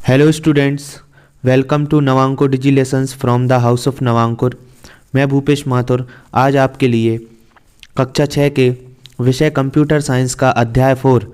Hello students, welcome to Navankur digi lessons from the house of Navankur. मैं भूपेश माथुर आज आपके लिए कक्षा 6 के विषय कंप्यूटर साइंस का अध्याय 4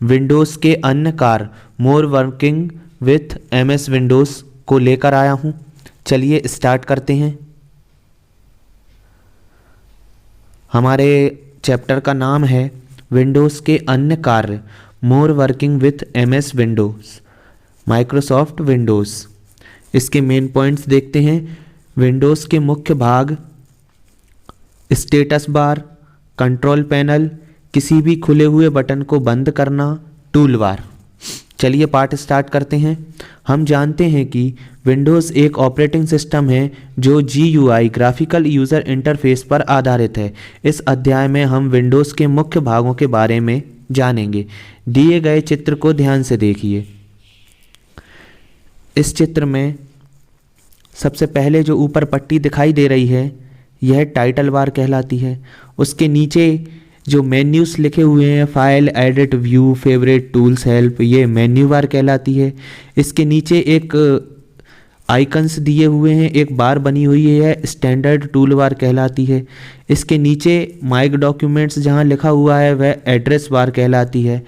विंडोज़ के अन्य कार्य मोर वर्किंग विथ एमएस विंडोज़ को लेकर आया हूँ। चलिए स्टार्ट करते हैं। हमारे चैप्टर का नाम है विंडोज़ के अन्य कार्य मोर working with MS Windows Microsoft Windows. इसके मेन पॉइंट्स देखते हैं। विंडोज़ के मुख्य भाग, स्टेटस बार, कंट्रोल पैनल, किसी भी खुले हुए बटन को बंद करना, टूल बार। चलिए पाठ स्टार्ट करते हैं। हम जानते हैं कि विंडोज़ एक ऑपरेटिंग सिस्टम है जो GUI ग्राफिकल यूज़र इंटरफेस पर आधारित है। इस अध्याय में हम विंडोज़ के मुख्य भागों के बारे में जानेंगे। दिए गए चित्र को ध्यान से देखिए। इस चित्र में सबसे पहले जो ऊपर पट्टी दिखाई दे रही है यह टाइटल बार कहलाती है। उसके नीचे जो मेन्यूज़ लिखे हुए हैं, file, edit, view, favourite, tools, help, ये मेन्यू बार कहलाती है। इसके नीचे एक आइकन्स दिए हुए हैं, एक बार बनी हुई है, स्टैंडर्ड टूल बार कहलाती है। इसके नीचे माइक डॉक्यूमेंट्स जहाँ लिखा हुआ है वह एड्रेस बार कहलाती है।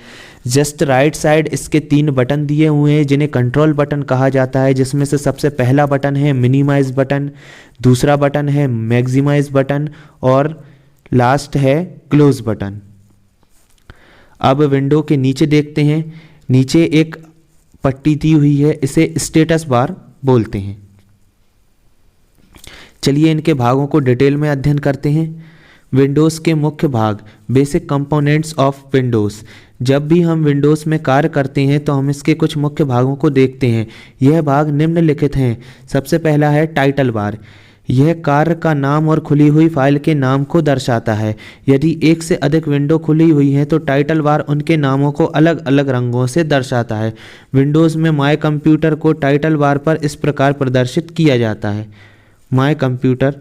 जस्ट राइट साइड इसके 3 बटन दिए हुए हैं जिन्हें कंट्रोल बटन कहा जाता है, जिसमें से सबसे पहला बटन है मिनिमाइज बटन, दूसरा बटन है मैक्सिमाइज बटन और लास्ट है क्लोज बटन। अब विंडो के नीचे देखते हैं। नीचे एक पट्टी दी हुई है, इसे स्टेटस बार बोलते हैं। चलिए इनके भागों को डिटेल में अध्ययन करते हैं। विंडोज़ के मुख्य भाग, बेसिक कंपोनेंट्स ऑफ विंडोज़। जब भी हम विंडोज़ में कार्य करते हैं तो हम इसके कुछ मुख्य भागों को देखते हैं। यह भाग निम्नलिखित हैं। सबसे पहला है टाइटल बार। यह कार्य का नाम और खुली हुई फाइल के नाम को दर्शाता है। यदि एक से अधिक विंडो खुली हुई हैं तो टाइटल बार उनके नामों को अलग अलग रंगों से दर्शाता है। विंडोज़ में माय कंप्यूटर को टाइटल बार पर इस प्रकार प्रदर्शित किया जाता है। माय कंप्यूटर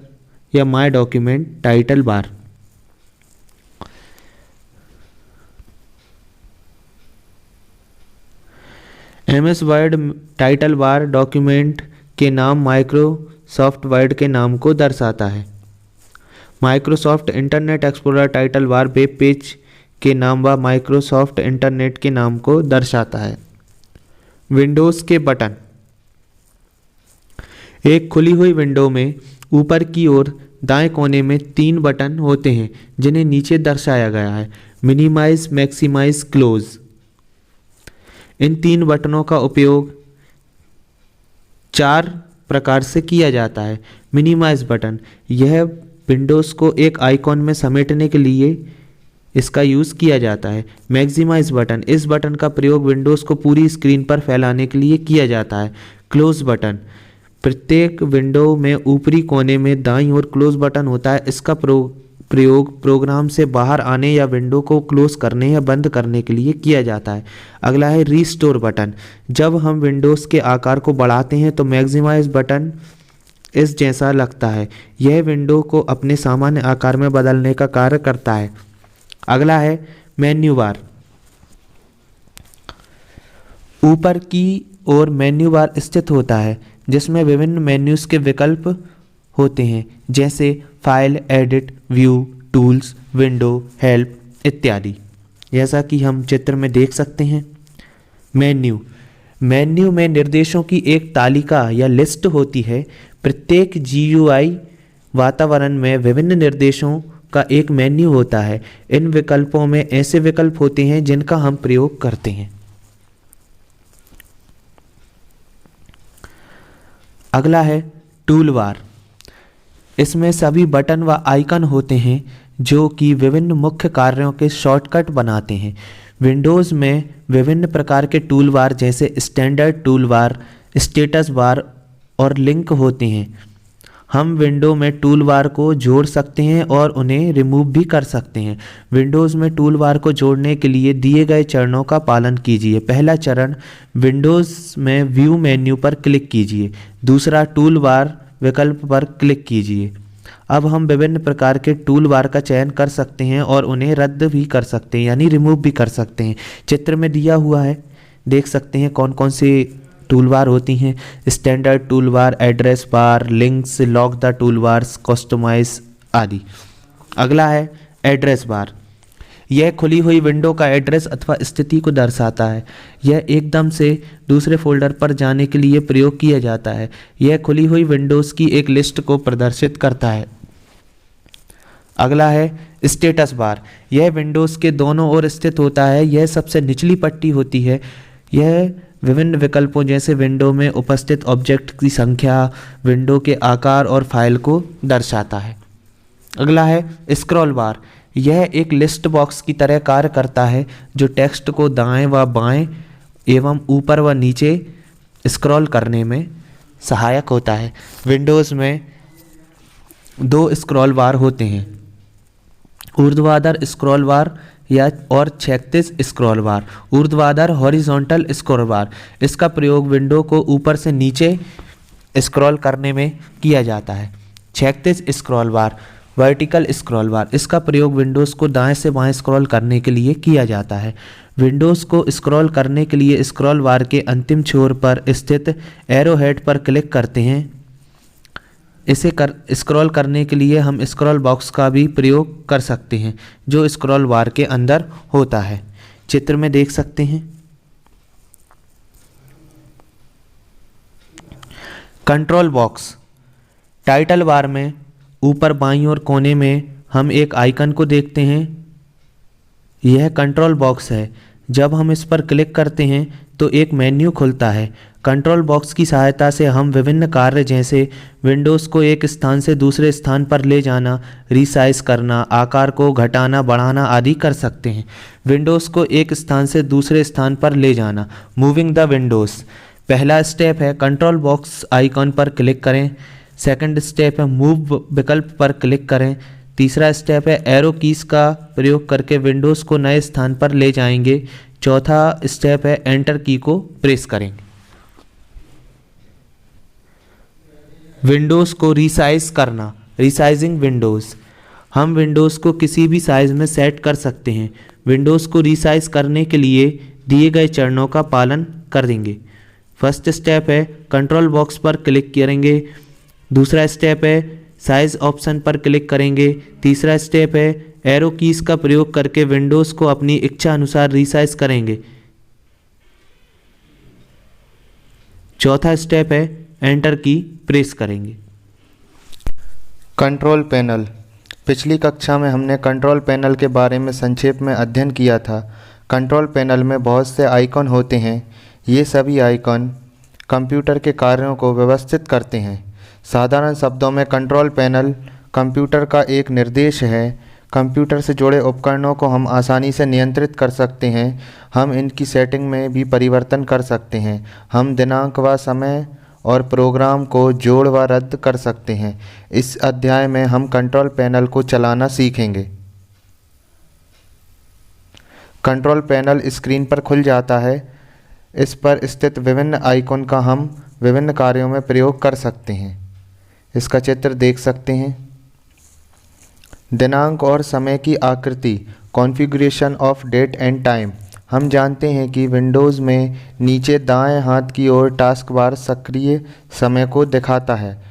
या my document title bar. MS word title bar document के नाम माइक्रोसॉफ्ट वर्ड के नाम को दर्शाता है। Microsoft internet explorer title bar web page के नाम व माइक्रोसॉफ्ट इंटरनेट के नाम को दर्शाता है। विंडोज़ के बटन। एक खुली हुई विंडो में ऊपर की ओर दाएं कोने में 3 बटन होते हैं जिन्हें नीचे दर्शाया गया है, मिनिमाइज, मैक्सिमाइज, क्लोज। इन 3 बटनों का उपयोग 4 प्रकार से किया जाता है। मिनिमाइज बटन, यह विंडोज़ को एक आइकॉन में समेटने के लिए इसका यूज़ किया जाता है। मैक्सिमाइज बटन, इस बटन का प्रयोग विंडोज़ को पूरी स्क्रीन पर फैलाने के लिए किया जाता है। क्लोज बटन, प्रत्येक विंडो में ऊपरी कोने में दाईं ओर क्लोज बटन होता है। इसका प्रयोग प्रोग्राम से बाहर आने या विंडो को क्लोज करने या बंद करने के लिए किया जाता है। अगला है रीस्टोर बटन। जब हम विंडोज़ के आकार को बढ़ाते हैं तो मैक्सिमाइज बटन इस जैसा लगता है। यह विंडो को अपने सामान्य आकार में बदलने का कार्य करता है। अगला है मेन्यू बार। ऊपर की ओर मेन्यू बार स्थित होता है जिसमें विभिन्न मेन्यूज़ के विकल्प होते हैं जैसे file, edit, view, tools, window, help इत्यादि। जैसा कि हम चित्र में देख सकते हैं। मेन्यू में निर्देशों की एक तालिका या लिस्ट होती है। प्रत्येक GUI वातावरण में विभिन्न निर्देशों का एक मेन्यू होता है। इन विकल्पों में ऐसे विकल्प होते हैं जिनका हम प्रयोग करते हैं। अगला है टूल बार। इसमें सभी बटन व आइकन होते हैं जो कि विभिन्न मुख्य कार्यों के शॉर्टकट बनाते हैं। विंडोज़ में विभिन्न प्रकार के टूल बार जैसे स्टैंडर्ड टूल बार, स्टेटस बार और लिंक होते हैं। हम विंडो में टूल बार को जोड़ सकते हैं और उन्हें रिमूव भी कर सकते हैं। विंडोज़ में टूल बार को जोड़ने के लिए दिए गए चरणों का पालन कीजिए। पहला चरण, विंडोज़ में व्यू मेन्यू पर क्लिक कीजिए। दूसरा, टूल बार विकल्प पर क्लिक कीजिए। अब हम विभिन्न प्रकार के टूल बार का चयन कर सकते हैं और उन्हें रद्द भी कर सकते हैं यानी रिमूव भी कर सकते हैं। चित्र में दिया हुआ है, देख सकते हैं कौन कौन से टूल बार होती हैं, standard tool bar, address bar, links, lock the tool bars, customize आदि। अगला है एड्रेस बार। यह खुली हुई विंडो का एड्रेस अथवा स्थिति को दर्शाता है। यह एकदम से दूसरे फोल्डर पर जाने के लिए प्रयोग किया जाता है। यह खुली हुई विंडोज़ की एक लिस्ट को प्रदर्शित करता है। अगला है स्टेटस बार। यह विंडोज़ के दोनों ओर स्थित होता है। यह सबसे निचली पट्टी होती है। यह विभिन्न विकल्पों जैसे विंडो में उपस्थित ऑब्जेक्ट की संख्या, विंडो के आकार और फाइल को दर्शाता है। अगला है स्क्रॉल बार। यह एक लिस्ट बॉक्स की तरह कार्य करता है जो टेक्स्ट को दाएं व बाएं एवं ऊपर व नीचे स्क्रॉल करने में सहायक होता है। विंडोज़ में 2 स्क्रॉल बार होते हैं, ऊर्ध्वाधर स्क्रॉल बार या और क्षैतिज स्क्रॉल बार। ऊर्ध्वाधर हॉरिजॉन्टल स्क्रॉल बार, इसका प्रयोग विंडो को ऊपर से नीचे स्क्रॉल करने में किया जाता है। क्षैतिज स्क्रॉल बार, वर्टिकल स्क्रॉल बार, इसका प्रयोग विंडोज़ को दाएं से बाएं स्क्रॉल करने के लिए किया जाता है। विंडोज़ को स्क्रॉल करने के लिए स्क्रॉल बार के अंतिम छोर पर स्थित एरो हेड पर क्लिक करते हैं। इसे स्क्रॉल करने के लिए हम स्क्रॉल बॉक्स का भी प्रयोग कर सकते हैं जो स्क्रॉल बार के अंदर होता है। चित्र में देख सकते हैं। Control box. टाइटल बार में ऊपर बाईं ओर कोने में हम एक आइकन को देखते हैं। यह कंट्रोल बॉक्स है। जब हम इस पर क्लिक करते हैं तो एक मेन्यू खुलता है। कंट्रोल बॉक्स की सहायता से हम विभिन्न कार्य जैसे विंडोज़ को एक स्थान से दूसरे स्थान पर ले जाना, रीसाइज करना, आकार को घटाना बढ़ाना आदि कर सकते हैं। विंडोज़ को एक स्थान से दूसरे स्थान पर ले जाना, मूविंग द विंडोज़। पहला स्टेप है कंट्रोल बॉक्स आइकॉन पर क्लिक करें। सेकंड स्टेप है मूव विकल्प पर क्लिक करें। तीसरा स्टेप है एरो कीज का प्रयोग करके विंडोज़ को नए स्थान पर ले जाएंगे। चौथा स्टेप है एंटर की को प्रेस करेंगे। विंडोज़ को रीसाइज करना, रीसाइजिंग विंडोज़। हम विंडोज़ को किसी भी साइज़ में सेट कर सकते हैं। विंडोज़ को रीसाइज करने के लिए दिए गए चरणों का पालन कर देंगे। फर्स्ट स्टेप है कंट्रोल बॉक्स पर क्लिक करेंगे। दूसरा स्टेप है साइज ऑप्शन पर क्लिक करेंगे। तीसरा स्टेप है एरो कीज का प्रयोग करके विंडोज़ को अपनी इच्छा अनुसार रीसाइज करेंगे। चौथा स्टेप है एंटर की प्रेस करेंगे। Control panel. पिछली कक्षा में हमने कंट्रोल पैनल के बारे में संक्षेप में अध्ययन किया था। कंट्रोल पैनल में बहुत से आइकॉन होते हैं। ये सभी आइकॉन कंप्यूटर के कार्यों को व्यवस्थित करते हैं। साधारण शब्दों में कंट्रोल पैनल कंप्यूटर का एक निर्देश है। कंप्यूटर से जुड़े उपकरणों को हम आसानी से नियंत्रित कर सकते हैं। हम इनकी सेटिंग में भी परिवर्तन कर सकते हैं। हम दिनांक व समय और प्रोग्राम को जोड़ व रद्द कर सकते हैं। इस अध्याय में हम कंट्रोल पैनल को चलाना सीखेंगे। कंट्रोल पैनल स्क्रीन पर खुल जाता है। इस पर स्थित विभिन्न आइकॉन का हम विभिन्न कार्यों में प्रयोग कर सकते हैं। इसका चित्र देख सकते हैं। दिनांक और समय की आकृति, configuration of date and time. हम जानते हैं कि विंडोज़ में नीचे दाएं हाथ की ओर टास्क बार सक्रिय समय को दिखाता है।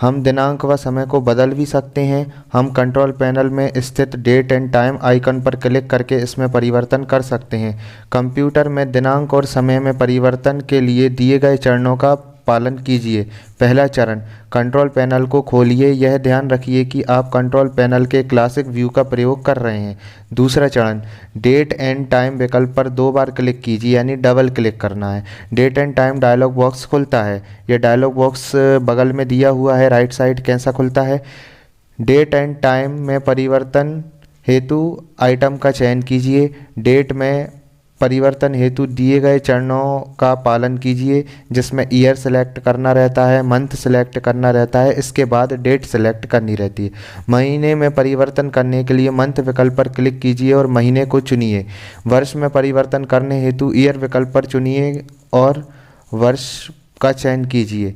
हम दिनांक व समय को बदल भी सकते हैं। हम कंट्रोल पैनल में स्थित डेट एंड टाइम आइकन पर क्लिक करके इसमें परिवर्तन कर सकते हैं। कंप्यूटर में दिनांक और समय में परिवर्तन के लिए दिए गए चरणों का पालन कीजिए। पहला चरण, कंट्रोल पैनल को खोलिए। यह ध्यान रखिए कि आप कंट्रोल पैनल के क्लासिक व्यू का प्रयोग कर रहे हैं। दूसरा चरण, डेट एंड टाइम विकल्प पर 2 बार क्लिक कीजिए, यानी डबल क्लिक करना है। Date and time dialog box खुलता है। यह डायलॉग बॉक्स बगल में दिया हुआ है, राइट साइड कैसा खुलता है। डेट एंड टाइम में परिवर्तन हेतु आइटम का चयन कीजिए। डेट में परिवर्तन हेतु दिए गए चरणों का पालन कीजिए, जिसमें ईयर सेलेक्ट करना रहता है, मंथ सेलेक्ट करना रहता है, इसके बाद डेट सेलेक्ट करनी रहती है। महीने में परिवर्तन करने के लिए मंथ विकल्प पर क्लिक कीजिए और महीने को चुनिए। वर्ष में परिवर्तन करने हेतु ईयर विकल्प पर चुनिए और वर्ष का चयन कीजिए।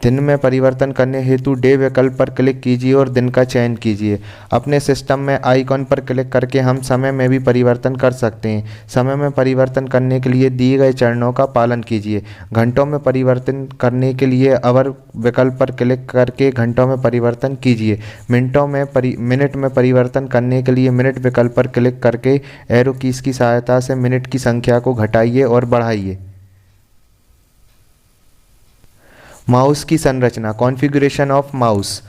दिन में परिवर्तन करने हेतु डे विकल्प पर क्लिक कीजिए और दिन का चयन कीजिए। अपने सिस्टम में आइकॉन पर क्लिक करके हम समय में भी परिवर्तन कर सकते हैं। समय में परिवर्तन करने के लिए दिए गए चरणों का पालन कीजिए। घंटों में परिवर्तन करने के लिए आवर विकल्प पर क्लिक करके घंटों में परिवर्तन कीजिए। मिनट में परिवर्तन करने के लिए मिनट विकल्प पर क्लिक करके एरो कीज की सहायता से मिनट की संख्या को घटाइए और बढ़ाइए। माउस की संरचना, configuration of mouse.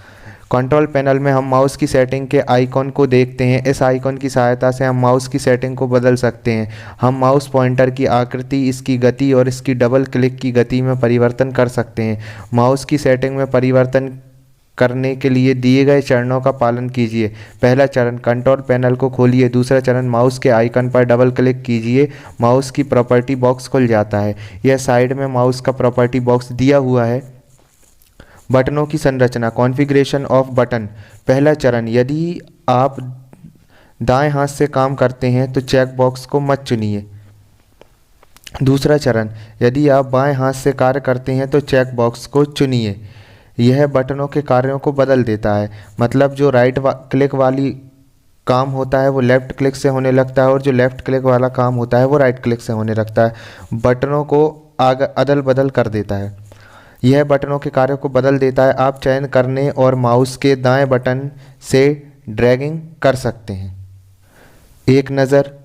Control panel में हम माउस की सेटिंग के आइकॉन को देखते हैं। इस आइकॉन की सहायता से हम माउस की सेटिंग को बदल सकते हैं। हम माउस पॉइंटर की आकृति, इसकी गति और इसकी डबल क्लिक की गति में परिवर्तन कर सकते हैं। माउस की सेटिंग में परिवर्तन करने के लिए दिए गए चरणों का पालन कीजिए। पहला चरण, कंट्रोल पैनल को खोलिए। दूसरा चरण, माउस के आइकन पर डबल क्लिक कीजिए। माउस की प्रॉपर्टी बॉक्स खुल जाता है। यह साइड में माउस का प्रॉपर्टी बॉक्स दिया हुआ है। बटनों की संरचना, कॉन्फ़िगरेशन ऑफ बटन। पहला चरण, यदि आप दाएं हाथ से काम करते हैं तो चेक बॉक्स को मत चुनिए। दूसरा चरण, यदि आप बाएं हाथ से कार्य करते हैं तो चेक बॉक्स को चुनिए। यह बटनों के कार्यों को बदल देता है। मतलब जो क्लिक वाली काम होता है वो लेफ़्ट क्लिक से होने लगता है और जो लेफ़्ट क्लिक वाला काम होता है वो राइट क्लिक से होने लगता है। बटनों को अदल बदल कर देता है। यह बटनों के कार्यों को बदल देता है। आप चयन करने और माउस के दाएं बटन से ड्रैगिंग कर सकते हैं। एक नज़र।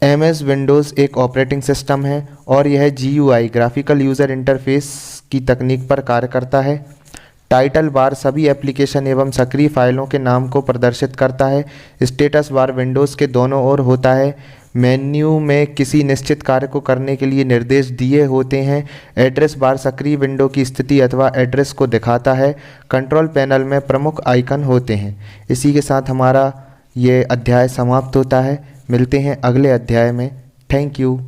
MS विंडोज़ एक ऑपरेटिंग सिस्टम है और यह GUI ग्राफिकल यूज़र इंटरफेस की तकनीक पर कार्य करता है। टाइटल बार सभी एप्लीकेशन एवं सक्रिय फाइलों के नाम को प्रदर्शित करता है। स्टेटस बार विंडोज़ के दोनों ओर होता है। मेन्यू में किसी निश्चित कार्य को करने के लिए निर्देश दिए होते हैं। एड्रेस बार सक्रिय विंडो की स्थिति अथवा एड्रेस को दिखाता है। कंट्रोल पैनल में प्रमुख आइकन होते हैं। इसी के साथ हमारा ये अध्याय समाप्त होता है। मिलते हैं अगले अध्याय में। Thank you.